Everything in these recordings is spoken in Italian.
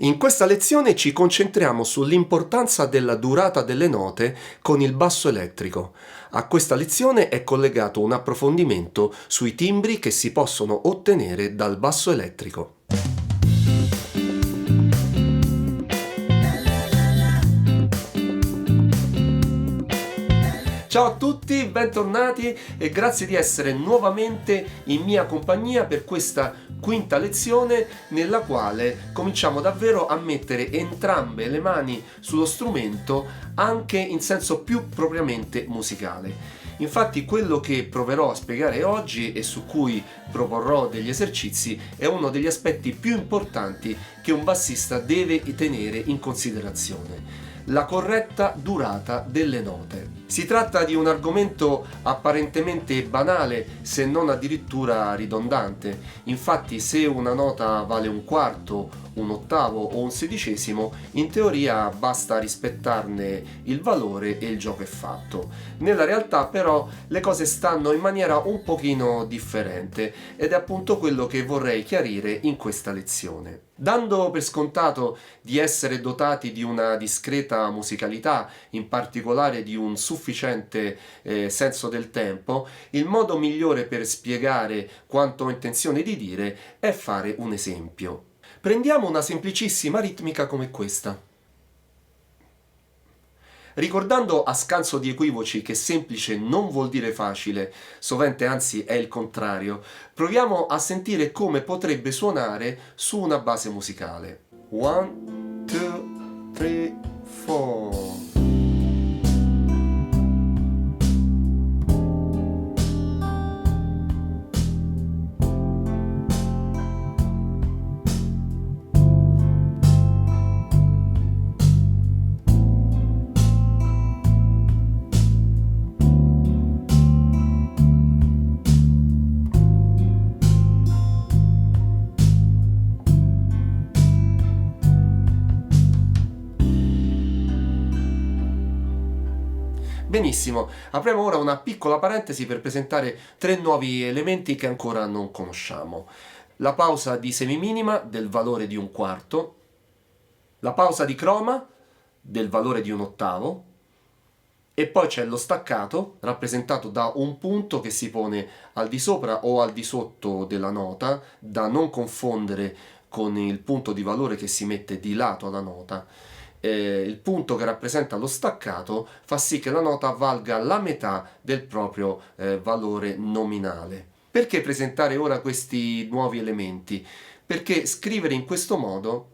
In questa lezione ci concentriamo sull'importanza della durata delle note con il basso elettrico. A questa lezione è collegato un approfondimento sui timbri che si possono ottenere dal basso elettrico. Ciao a tutti, bentornati e grazie di essere nuovamente in mia compagnia per questa quinta lezione nella quale cominciamo davvero a mettere entrambe le mani sullo strumento anche in senso più propriamente musicale. Infatti quello che proverò a spiegare oggi e su cui proporrò degli esercizi è uno degli aspetti più importanti che un bassista deve tenere in considerazione: la corretta durata delle note. Si tratta di un argomento apparentemente banale, se non addirittura ridondante. Infatti, se una nota vale un quarto, un ottavo o un sedicesimo, in teoria basta rispettarne il valore e il gioco è fatto. Nella realtà però le cose stanno in maniera un pochino differente ed è appunto quello che vorrei chiarire in questa lezione. Dando per scontato di essere dotati di una discreta musicalità, in particolare di un sufficiente senso del tempo, il modo migliore per spiegare quanto ho intenzione di dire è fare un esempio. Prendiamo una semplicissima ritmica come questa. Ricordando a scanso di equivoci che semplice non vuol dire facile, sovente anzi è il contrario, proviamo a sentire come potrebbe suonare su una base musicale. 1, 2, 3, 4. Benissimo, apriamo ora una piccola parentesi per presentare tre nuovi elementi che ancora non conosciamo. La pausa di semiminima del valore di un quarto, la pausa di croma del valore di un ottavo e poi c'è lo staccato rappresentato da un punto che si pone al di sopra o al di sotto della nota, da non confondere con il punto di valore che si mette di lato alla nota. Il punto che rappresenta lo staccato fa sì che la nota valga la metà del proprio valore nominale. Perché presentare ora questi nuovi elementi? Perché scrivere in questo modo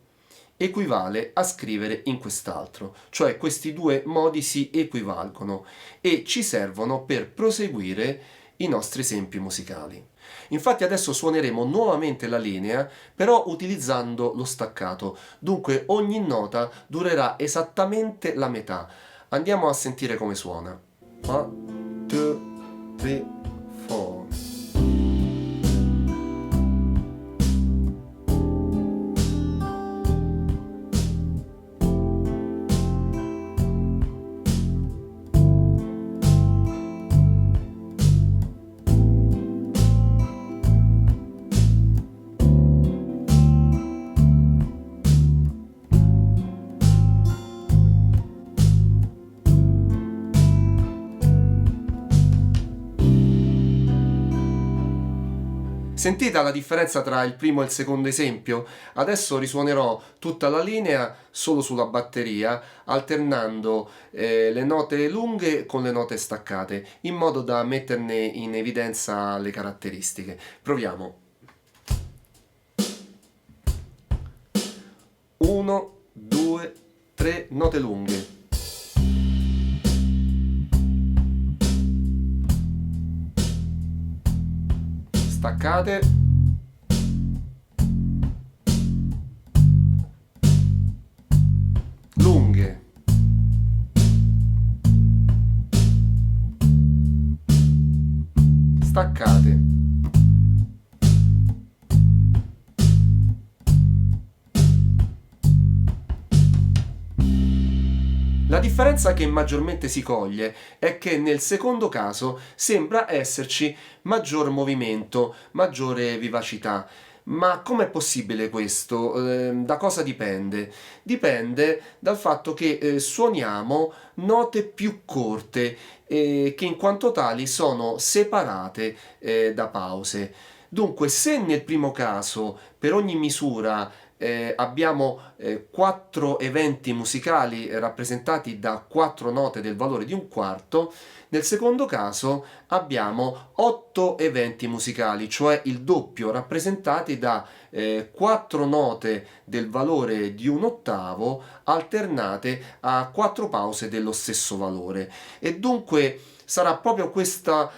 equivale a scrivere in quest'altro, cioè questi due modi si equivalgono e ci servono per proseguire i nostri esempi musicali. Infatti adesso suoneremo nuovamente la linea, però utilizzando lo staccato, dunque ogni nota durerà esattamente la metà. Andiamo a sentire come suona. 1, 2, 3, 4. Sentite la differenza tra il primo e il secondo esempio? Adesso risuonerò tutta la linea solo sulla batteria, alternando le note lunghe con le note staccate, in modo da metterne in evidenza le caratteristiche. Proviamo. 1, 2, 3, note lunghe. Staccate. Lunghe. Staccate. La differenza che maggiormente si coglie è che nel secondo caso sembra esserci maggior movimento, maggiore vivacità, Ma com'è possibile questo? Da cosa dipende? Dipende dal fatto che suoniamo note più corte che in quanto tali sono separate da pause. Dunque, se nel primo caso per ogni misura abbiamo quattro eventi musicali rappresentati da quattro note del valore di un quarto, nel secondo caso abbiamo 8 eventi musicali, cioè il doppio, rappresentati da 4 note del valore di un ottavo alternate a 4 pause dello stesso valore. E dunque sarà proprio questa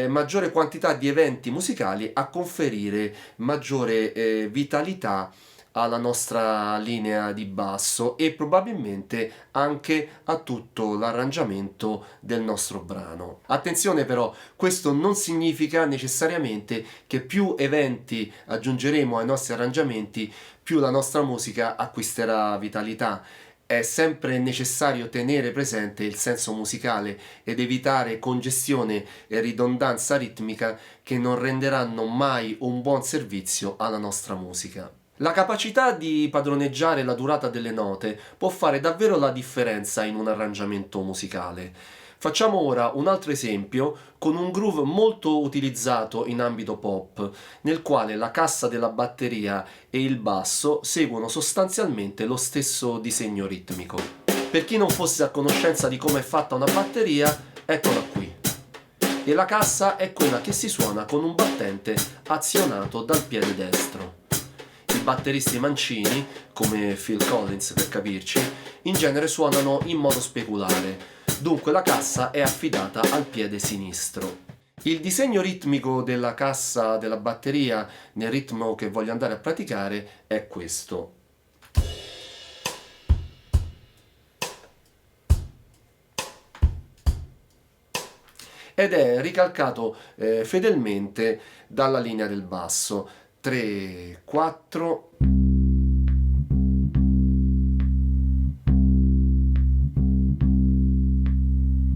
maggiore quantità di eventi musicali a conferire maggiore vitalità alla nostra linea di basso e probabilmente anche a tutto l'arrangiamento del nostro brano. Attenzione però, questo non significa necessariamente che più eventi aggiungeremo ai nostri arrangiamenti, più la nostra musica acquisterà vitalità. È sempre necessario tenere presente il senso musicale ed evitare congestione e ridondanza ritmica che non renderanno mai un buon servizio alla nostra musica. La capacità di padroneggiare la durata delle note può fare davvero la differenza in un arrangiamento musicale. Facciamo ora un altro esempio con un groove molto utilizzato in ambito pop, nel quale la cassa della batteria e il basso seguono sostanzialmente lo stesso disegno ritmico. Per chi non fosse a conoscenza di come è fatta una batteria, eccola qui. E la cassa è quella che si suona con un battente azionato dal piede destro. I batteristi mancini, come Phil Collins per capirci, in genere suonano in modo speculare, dunque la cassa è affidata al piede sinistro. Il disegno ritmico della cassa della batteria nel ritmo che voglio andare a praticare è questo. Ed è ricalcato fedelmente dalla linea del basso. 3, 4.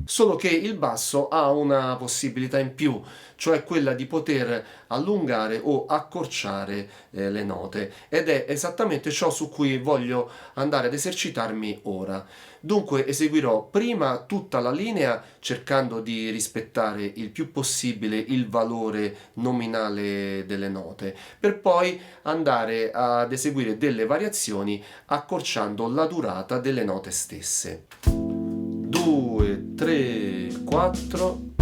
Solo che il basso ha una possibilità in più, cioè quella di poter allungare o accorciare le note, ed è esattamente ciò su cui voglio andare ad esercitarmi ora. Dunque eseguirò prima tutta la linea cercando di rispettare il più possibile il valore nominale delle note, per poi andare ad eseguire delle variazioni accorciando la durata delle note stesse. 2, 3, 4.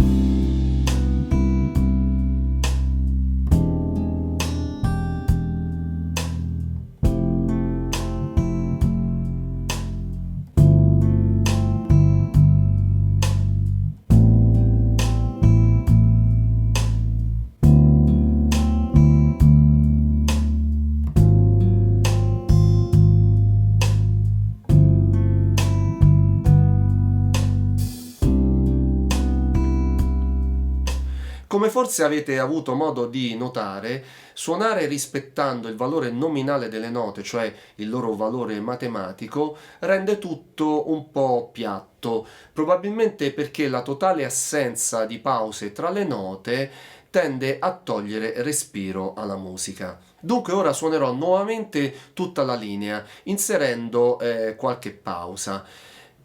Come forse avete avuto modo di notare, suonare rispettando il valore nominale delle note, cioè il loro valore matematico, rende tutto un po' piatto, probabilmente perché la totale assenza di pause tra le note tende a togliere respiro alla musica. Dunque ora suonerò nuovamente tutta la linea, inserendo qualche pausa.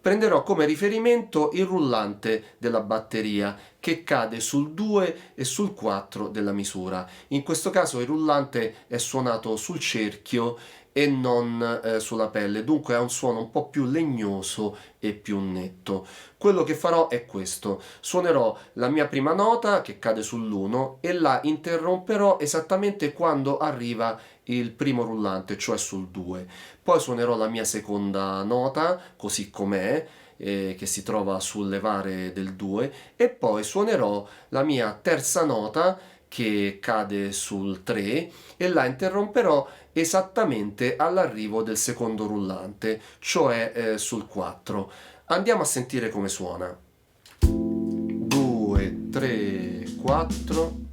Prenderò come riferimento il rullante della batteria che cade sul 2 e sul 4 della misura. In questo caso il rullante è suonato sul cerchio e non sulla pelle, dunque ha un suono un po' più legnoso e più netto. Quello che farò è questo: suonerò la mia prima nota che cade sull'1 e la interromperò esattamente quando arriva il primo rullante, cioè sul 2. Poi suonerò la mia seconda nota così com'è, che si trova sul levare del 2, e poi suonerò la mia terza nota che cade sul 3 e la interromperò esattamente all'arrivo del secondo rullante, cioè sul 4. Andiamo a sentire come suona. 2, 3, 4.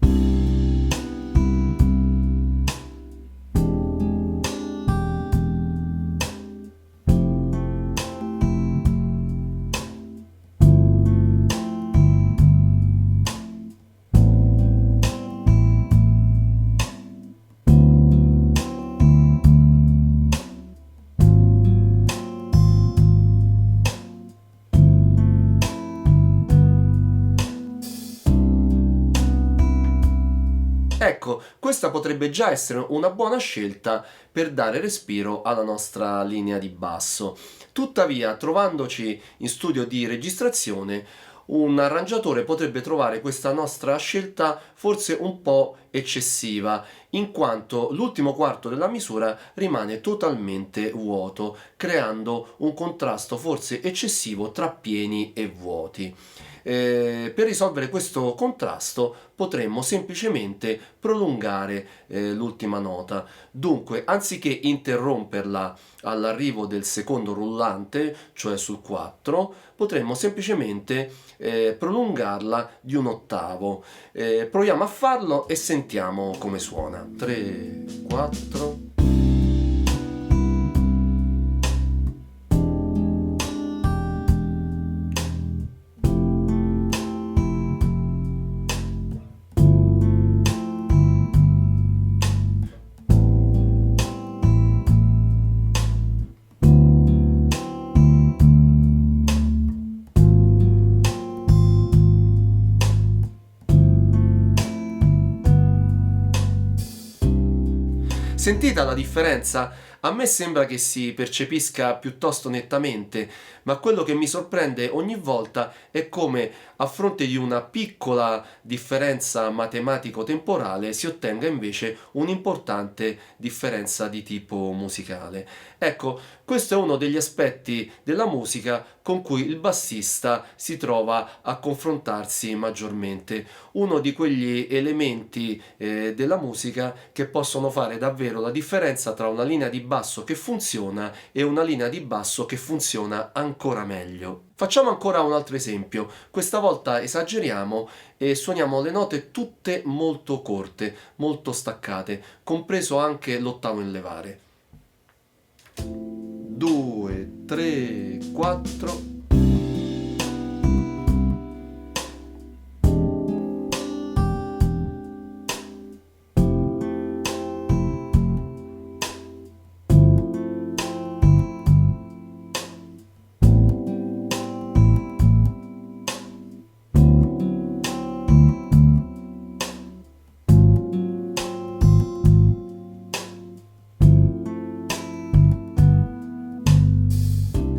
Ecco, questa potrebbe già essere una buona scelta per dare respiro alla nostra linea di basso. Tuttavia, trovandoci in studio di registrazione, un arrangiatore potrebbe trovare questa nostra scelta forse un po' eccessiva, in quanto l'ultimo quarto della misura rimane totalmente vuoto, creando un contrasto forse eccessivo tra pieni e vuoti. Per risolvere questo contrasto potremmo semplicemente prolungare l'ultima nota. Dunque, anziché interromperla all'arrivo del secondo rullante, cioè sul 4, potremmo semplicemente prolungarla di un ottavo. Proviamo a farlo e sentiamo come suona. 3, 4. Sentita la differenza? A me sembra che si percepisca piuttosto nettamente, ma quello che mi sorprende ogni volta è come a fronte di una piccola differenza matematico-temporale si ottenga invece un'importante differenza di tipo musicale. Ecco, questo è uno degli aspetti della musica con cui il bassista si trova a confrontarsi maggiormente, uno di quegli elementi della musica che possono fare davvero la differenza tra una linea di basso che funziona e una linea di basso che funziona ancora meglio. Facciamo ancora un altro esempio, questa volta esageriamo e suoniamo le note tutte molto corte, molto staccate, compreso anche l'ottavo in levare. 2, 3, 4.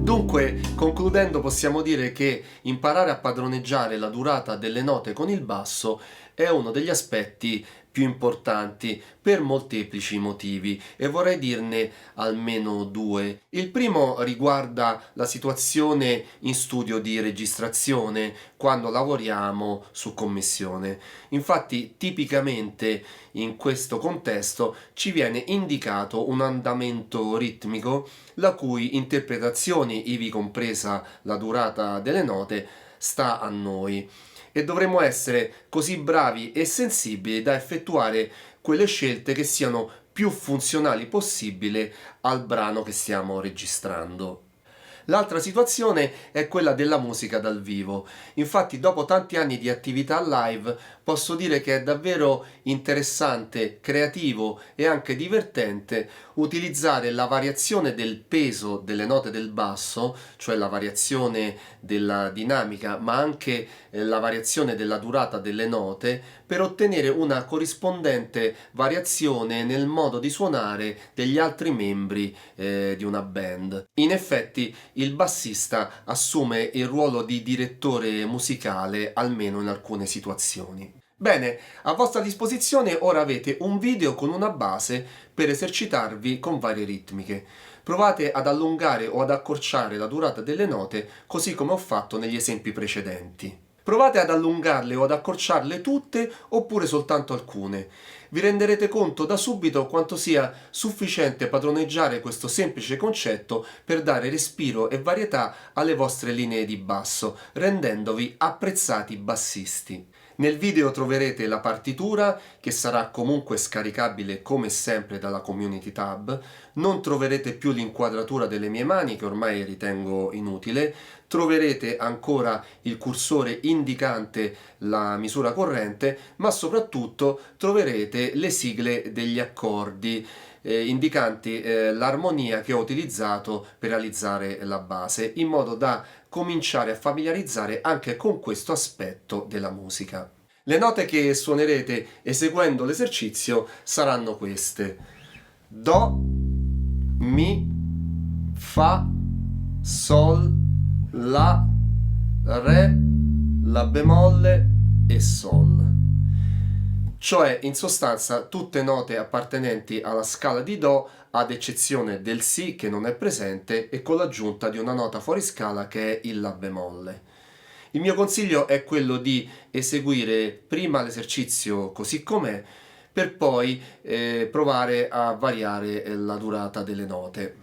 Dunque, concludendo, possiamo dire che imparare a padroneggiare la durata delle note con il basso è uno degli aspetti più importanti per molteplici motivi e vorrei dirne almeno due. Il primo riguarda la situazione in studio di registrazione quando lavoriamo su commissione. Infatti, tipicamente in questo contesto ci viene indicato un andamento ritmico la cui interpretazione, ivi compresa la durata delle note, sta a noi e dovremo essere così bravi e sensibili da effettuare quelle scelte che siano più funzionali possibile al brano che stiamo registrando. L'altra situazione è quella della musica dal vivo. Infatti, dopo tanti anni di attività live, posso dire che è davvero interessante, creativo e anche divertente utilizzare la variazione del peso delle note del basso, cioè la variazione della dinamica, ma anche la variazione della durata delle note, per ottenere una corrispondente variazione nel modo di suonare degli altri membri di una band. In effetti, il bassista assume il ruolo di direttore musicale, almeno in alcune situazioni. Bene, a vostra disposizione ora avete un video con una base per esercitarvi con varie ritmiche. Provate ad allungare o ad accorciare la durata delle note, così come ho fatto negli esempi precedenti. Provate ad allungarle o ad accorciarle tutte oppure soltanto alcune. Vi renderete conto da subito quanto sia sufficiente padroneggiare questo semplice concetto per dare respiro e varietà alle vostre linee di basso, rendendovi apprezzati bassisti. Nel video troverete la partitura, che sarà comunque scaricabile come sempre dalla Community tab. Non troverete più l'inquadratura delle mie mani, che ormai ritengo inutile. Troverete ancora il cursore indicante la misura corrente, ma soprattutto troverete le sigle degli accordi indicanti l'armonia che ho utilizzato per realizzare la base, in modo da cominciare a familiarizzare anche con questo aspetto della musica. Le note che suonerete eseguendo l'esercizio saranno queste: Do, Mi, Fa, Sol, La, Re, La bemolle e Sol. Cioè, in sostanza, tutte note appartenenti alla scala di Do, ad eccezione del Si che non è presente e con l'aggiunta di una nota fuori scala che è il La bemolle. Il mio consiglio è quello di eseguire prima l'esercizio così com'è, per poi provare a variare la durata delle note.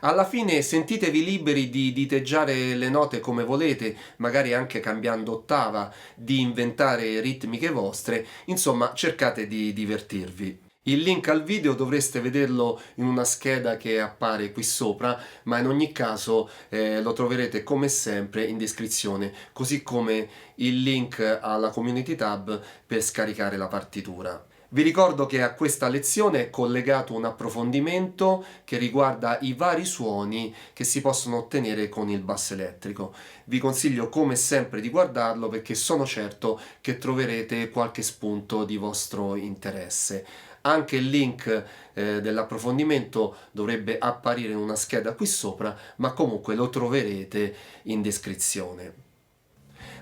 Alla fine sentitevi liberi di diteggiare le note come volete, magari anche cambiando ottava, di inventare ritmiche vostre, insomma cercate di divertirvi. Il link al video dovreste vederlo in una scheda che appare qui sopra, ma in ogni caso lo troverete come sempre in descrizione, così come il link alla community tab per scaricare la partitura. Vi ricordo che a questa lezione è collegato un approfondimento che riguarda i vari suoni che si possono ottenere con il basso elettrico. Vi consiglio come sempre di guardarlo perché sono certo che troverete qualche spunto di vostro interesse. Anche il link dell'approfondimento dovrebbe apparire in una scheda qui sopra, ma comunque lo troverete in descrizione.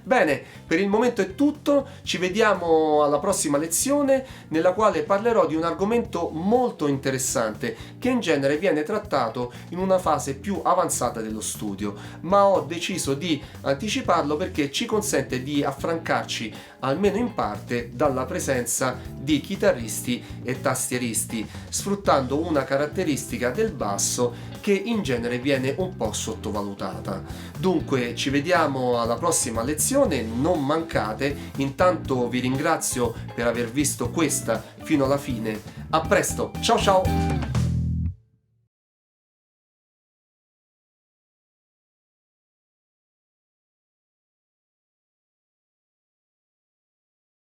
Bene, per il momento è tutto, ci vediamo alla prossima lezione nella quale parlerò di un argomento molto interessante che in genere viene trattato in una fase più avanzata dello studio, ma ho deciso di anticiparlo perché ci consente di affrancarci almeno in parte dalla presenza di chitarristi e tastieristi, sfruttando una caratteristica del basso che in genere viene un po' sottovalutata. Dunque ci vediamo alla prossima lezione, non mancate, intanto vi ringrazio per aver visto questa fino alla fine. A presto, ciao ciao!